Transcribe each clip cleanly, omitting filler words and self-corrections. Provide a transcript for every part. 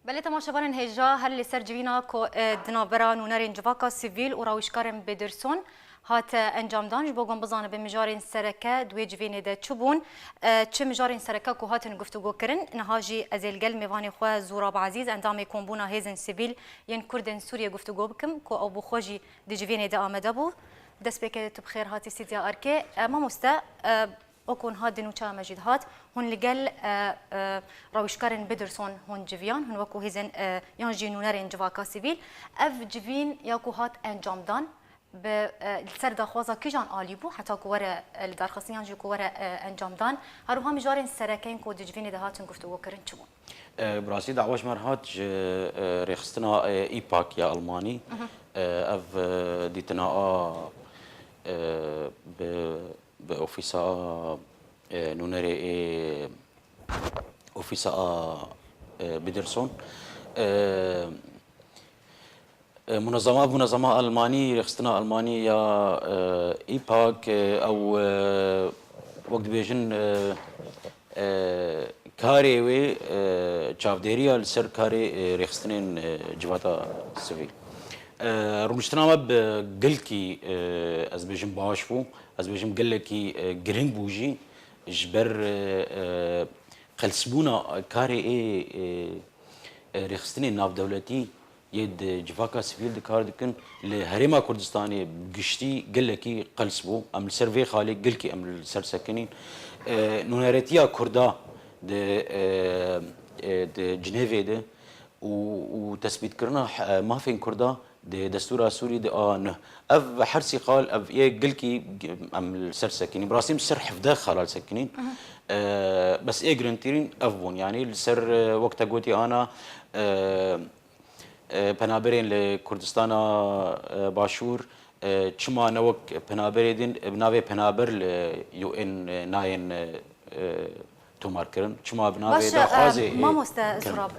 بله تماشاوان هجا هر لسر جوینا کو دنابرا نونرین جواکا سیویل و راوشکارن بدرسون هات انجام دانج بوگم بزانه به مجارین سرکه دوی جوینه ده چوبون چه مجارین سرکه کو هاتن گفتگو کرن نهاجی ازلگل میوانی خو زوراب عزیز اندام کومبونا هیزن سیویل ین کردن سوریه گفتگو بکم کو او بخوجی دی جوینه ده آمده بو دست بکه تو بخیر هاتی سیدیا ارکه ما مستا اكون هاد نوچا مجید هات هون لگل راوشکارن بدرسون هون جویان هون وکو هزن یان جنونرین جواکا سیویل اف جوین یاکو هات انجام دان به سر داخوازا کجان عالی بو حتی کوره الدارخصیان جو کوره انجام دان هرو هم جارن سرکین کو جوین ده هاتن گفتگو کرن چون براسي دعواش مرهات ريخستنا ايباك يا الماني اف ديتنا بأوفيسا نونري أوفيسا بدرسون منظمة ألماني رخصتنا ألماني يا إيباك أو وقت بيجن كاري وي تشافديريا لسر كاري رخصتنين جواتا سيفيل رومشتنا بقلكي از بيجن باشفو از بيجم قلكي جرينج بوجي جبر قلسبونا كاري رخصتني ناف دولتي يد جفاكا سفيل دكار دكن لهريما كردستاني قشتي قلكي قلسبو ام السيرفي خالي قلكي ام السر سكنين نوناريتيا كردا د جنيفي ده وتثبيت كرنا ما فين كردا دستور سوري نه اف حرسي قال اف قلكي ام السر سكنين براسيم سر حفظه خلال سكنين بس جرنتيرين افون يعني السر وقت قوتي انا بنابرين لكردستان باشور چما نوك بنابرين بنابي بنابر يو ان ناين تومار كرن چما بنابي دا خوازي ما مستزرب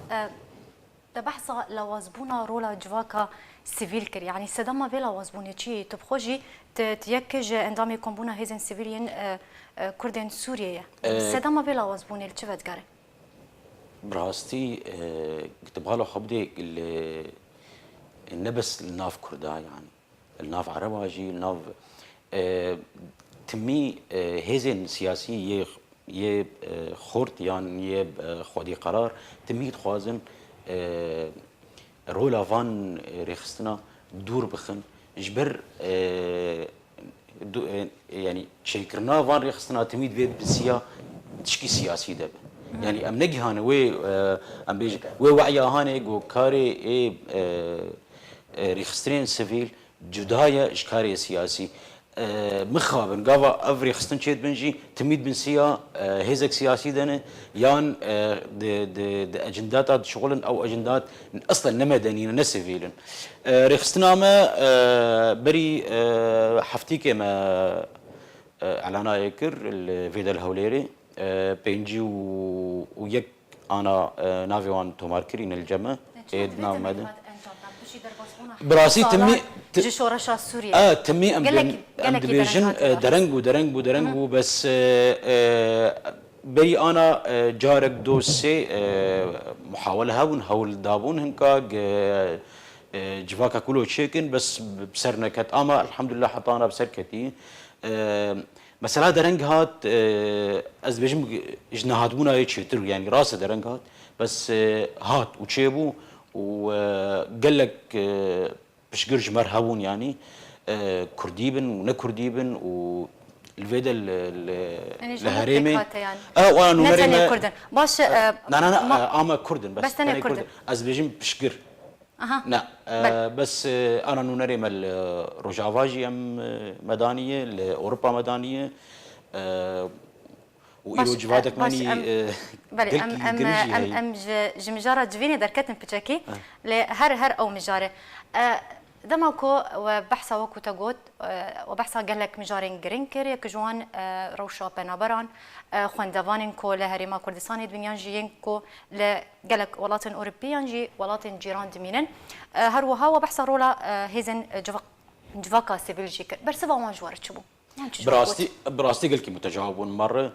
ده بحثا لوازبونا رولا جواكا سيفيل كر يعني سدما بلا وازبوني چي تبخوجي تيكج اندامي كومبونا هيزن سيفيلين كردن سوريا سدما بلا وازبوني لچ ودگاره براستي كتبها خبدي النبس الناف كردا يعني الناف عرباجي الناف تمي هيزن سياسي يه خورت يعني يه خودي قرار تمي خوازن رولا فان ريخستنا دور بخن جبر يعني شيكرنا فان ريخستنا تميد بيت بسيا تشكي سياسي دب يعني ام نجي هاني وي ام بيجي وي وعيا هاني جو كاري ريخسترين سيفيل جدايا اشكاري سياسي مخابن قافا افري خستن شيت بنجي تميد بنسيا هيزك سياسي دنا يان د اجندات شغلن او اجندات اصلا نمدنيين نسفيلن ريخستنا ما بري حفتيك ما اعلانا يكر الفيدا الهوليري بينجي ويك انا نافيوان توماركرين الجمع ادنا مدن براسي تمي جشورشا سوريا تمي ام دبيجن درنجو بس بري انا جارك دوسي محاولة هون هول دابون هنكا جفاكا كله تشيكن بس بسرنا كت اما الحمد لله حطانا بسركتي مثلا درنج هات از بيجم اجنهادونا يتشتر يعني راس درنج هات بس هات وتشيبو وقال لك بشجرج مرهبون يعني كرديبن ونكرديبن والفيدا الهريمي يعني وانا نمري كردن باش لا اما كردن بس انا كردن از بيجم بشجر لا بس انا نونري مال روجافاجي ام مدانيه لاوروبا مدانيه وإيرو جوادك ماني بله ام جمجارة جويني دركتن بتشكي لهر او مجارة دماكو وبحثا وكو تاغوت وبحثا قالك مجارين جرينكر يكجوان روشا بنابران خواندوانين كو لهريما كردستان دنيان جيين كو لقالك ولاتن أوروبيان جي ولاتن جيران دمينن هروها وبحثا رولا هيزن جواكا سيفيل جيكر برسبا وان جوار تشبو براستي قلكي متجاوبون مرة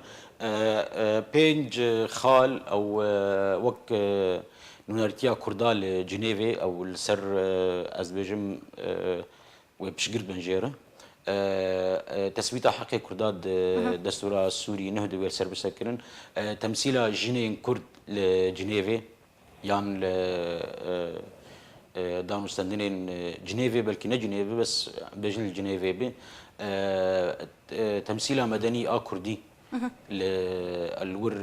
بينج خال او وك نونارتيا كردا لجنيفي او السر ازبيجم وبشجر بنجيره تثبيت حقي كرداد دستور السوري نهدي والسر بسكرن تمثيل جنين كرد لجنيفي يعني دانو استندين جنيفي بلكي جنيفي بس بجن جنيفي بي تمثيل مدني كردي الور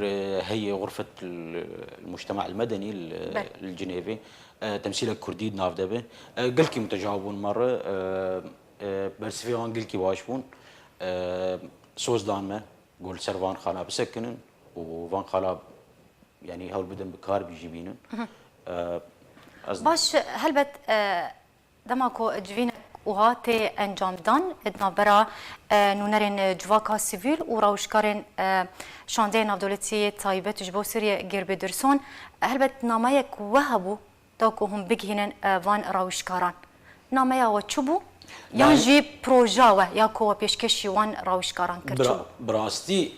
هي غرفة المجتمع المدني الجنيفي تمثيل كردي ناف دبي قلكي متجاوبون مرة بس في عن قلكي واشبون سوز دانما قول سرفان خالا بسكنن وفان خالا يعني هول بدن بكار بيجيبينن باش هلبت دماكو جوين وهاتي انجام دان ادنا برا نونرين جواكا سيفيل وراوشكارين شاندين نافدولتي طيبت جبو سوريا غير بدرسون هلبت نامايك وهبو دوكو هم بجهنن فان راوشكاران نامايا وتشبو يانجي بروجاوه ياكو بيشكشي وان راوشكاران كرتشبو براستي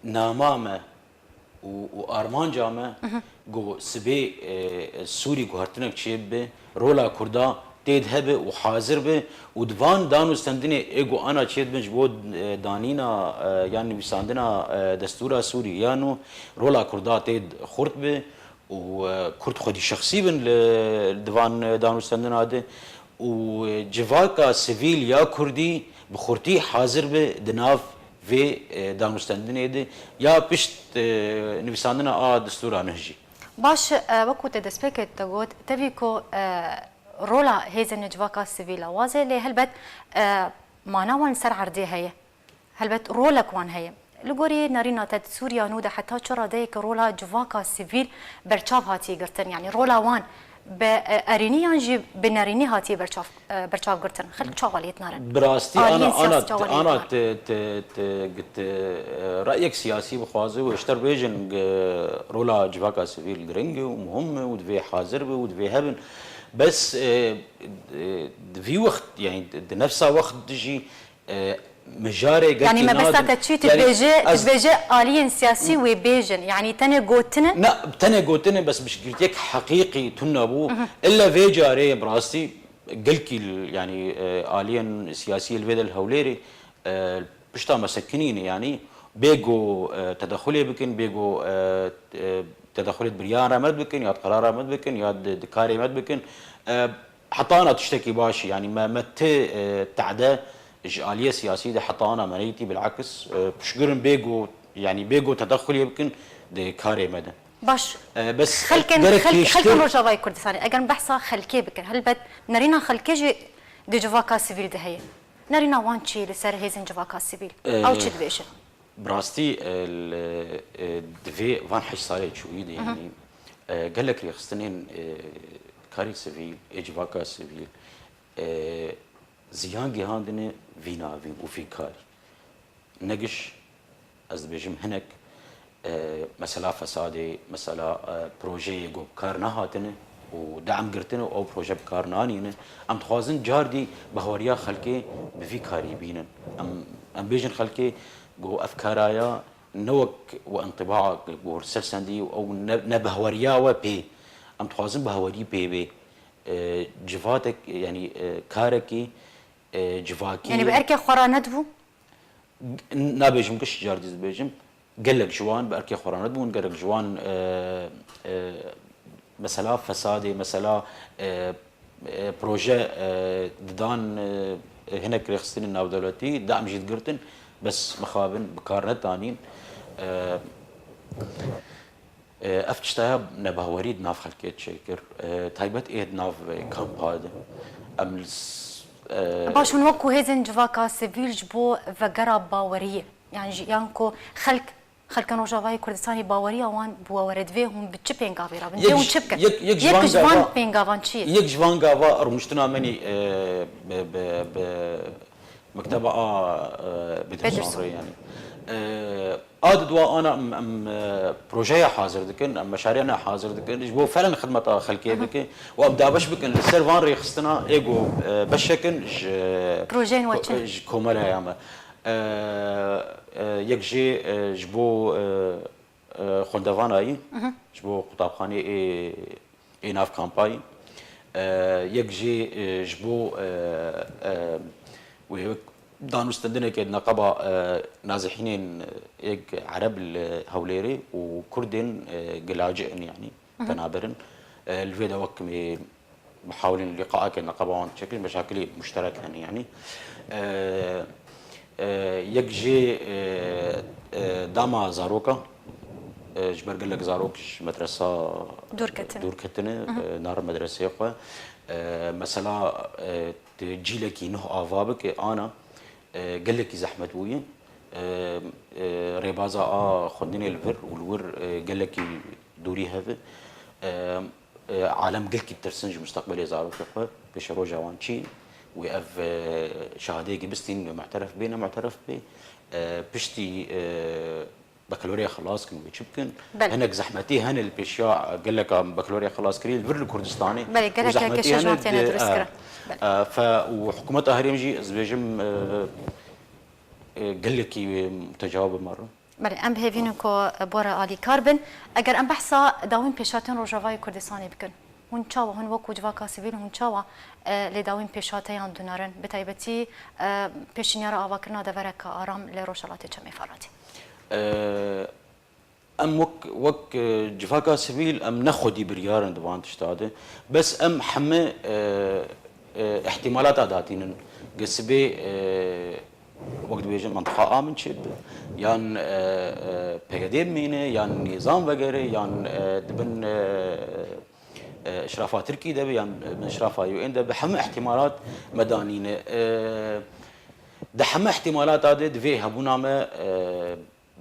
نامامه وارمان جامه جو سبي سوري جوهرتنك تشيب رولا كردا تيد هبه وحاضر به ودفان دانو استندني ايجو انا تشيد مجبود دانينا يعني بيساندنا دستورا سوري يانو رولا كردا تيد خرط به وكرد خدي شخصي بن الدفان دانو استندنا هذا وجفاكا سيفيل يا كردي بخورتي حاضر به دناف في دانوستندني دي يا بشت نفساندنا دستورا نهجي باش وقت تدسبيك تقول تبيكو رولا هيزن جواكا سيفيلا وازي اللي هلبت معنا وان سر عردي هي هلبت رولا كوان هي لغوري نارينا تد سوريا نودا حتى شرا ديك رولا جواكا سيفيل برشاف هاتي قرتن يعني رولا وان بأريني ينجي بناريني هاتي برشاف قرتن خلك شغاليت نارن براستي انا قلت رايك سياسي بخوازي واشتر بيجن رولا جواكا سيفيل جرينج ومهم ودفي حاضر ودفي هبن بس في وقت يعني نفسها وقت تجي مجاري يعني ما بس تتشي تبيجي آليين سياسي وبيجن يعني تاني قوتنا لا تاني قوتنا بس مش قلتك حقيقي تنبو الا في جاري براستي قلكي يعني آليين سياسي الفيدا الهوليري بشتا مسكنين يعني بيجو تدخلي بكن بيجو تدخلت بريارة مد بكن ياد قرارة مد بكن ياد دكاري مد بكن حتى انا تشتكي باشي يعني ما تعدى آلية سياسية ده حتى أنا منيتي بالعكس بشكرن بيجو يعني بيجو تدخل يمكن ده كاري مدى باش بس خلكن رجاوي كردستاني اگر بحثا خلكي بكن هل بد نرينا خلكي جي دي جواكا سيفيل ده هي نرينا وان شي لسر هيزن جواكا سيفيل او تشي دبيشن براستي دفي وان حش صاري شوية يعني قال لك يخستنين كاري سيفيل جواكا سيفيل زيان جهاندني فينا وفي كاري نجش از بيجم هناك مسألة فسادي مسألة بروجي جو كارنا هاتنه ودعم قرتنه او بروجي بكارنانينه ام تخوازن جاردي بهوريا خلكي بفي كاري بينن ام بيجن خلكي جو افكارايا نوك وانطباع جو سلسندي او نبهوريا وبي ام تخوازن بهوري بي جفاتك يعني كاركي جواكي يعني بأركي خورانتبو نابيجم كش جارديز بيجم قال لك جوان بأركي خورانتبو قال لك جوان مسألة فسادي مسألة بروجي ددان هناك ريخستين الناو دولتي دعم جيد قرتن بس مخابن بكارنت تانين افتشتها نبه وريد ناف خلكيت شيكر تايبت ايد ناف كامب هذا باش نوكو هيزن جواكا سيفيل جبو فقرا باوريه يعني يانكو خلق روجاواي كردستاني باوريه وان بوورد فيهم بتشبين غافيرا بنديون تشبكه يك جوان بين غافانشي يك جوان غافا رمشتنا مني مكتبه بدرسون يعني دوا انا بروجي حاضر دكن مشاريعنا حاضر دكن جبو فعلا خدمه خلكيه بك وابدا باش بكن السيرفان ريخستنا ايجو بشكن بروجين واتشن كومالا ياما يكجي جبو خلدوانایی جبو قطابخانه ای ناف کامپای یک جی جبو و دانوستندنه که نقابه نازحين یک عرب الهوليري وكردين قلاجئن يعني تنابرن الفيدا وكمي محاولين لقاء كنقابه بشكل مشاكل مشتركه يعني یک جی داما زاروكا جبر قال لك زاروك مدرسه دور كتنه نار مدرسه خو مثلا تجي لك نوع افابك انا قال لك زحمه وين ريبازا خدني الفر والور قال لك دوري هذا عالم قال لك ترسنج مستقبلي زاروك خو بشرو جوانشي وقف شهادة جبستين معترف بينا معترف به بشتي بكالوريا خلاص كن بيشبكن هناك زحمتي هن البيشيا قال لك بكالوريا خلاص كريل الفر الكردستاني بلي قال لك كشجعتي انا درسكره وحكومة هريمجي زبيجم قال لك متجاوب مرة بله ام بهيفينو كو بورا علي كاربن اگر ام بحثا داوين بيشاتن روجاواي كردستاني بكن هون چاوا هون وکو جواکا سیویل هون چاوا لداوین پیشاتیان دونارن به تایبتی پیشنیار آواکرنا دورک آرام لروشالات چمی فراتی ام وك جواکا سیویل ام نخودی بریارن دوان تشتاده بس ام حمه احتمالات داتين قسبي وقت بيجي منطقة آمن شد يان بقديم مينه يان نظام وغيره يان دبن اشرافات تركي ده يعني من اشرافات يو ان ده بحم احتمالات مدانينه ده حم احتمالات هذه دفي هبونا ما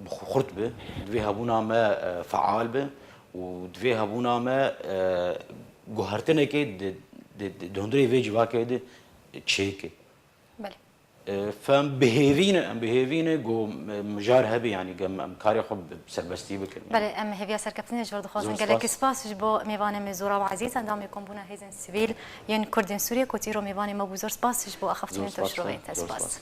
خرطبه دفي هبونا ما فعال به ودفي هبونا ما جوهرتنا كده دهندري في جواكه ده تشيكه بله فهم بهيفينا جو مجار هبي يعني قام كاري خب سربستي بكر بله ام هيفيا سركبتني جبر خاصن قال لك سباس جبو ميوان مزورا وعزيز عندهم يكون بنا هيزن سيفيل ين كردن سوريا كوتيرو ميوان مبوزور سباس جبو اخفتين تشروين سباس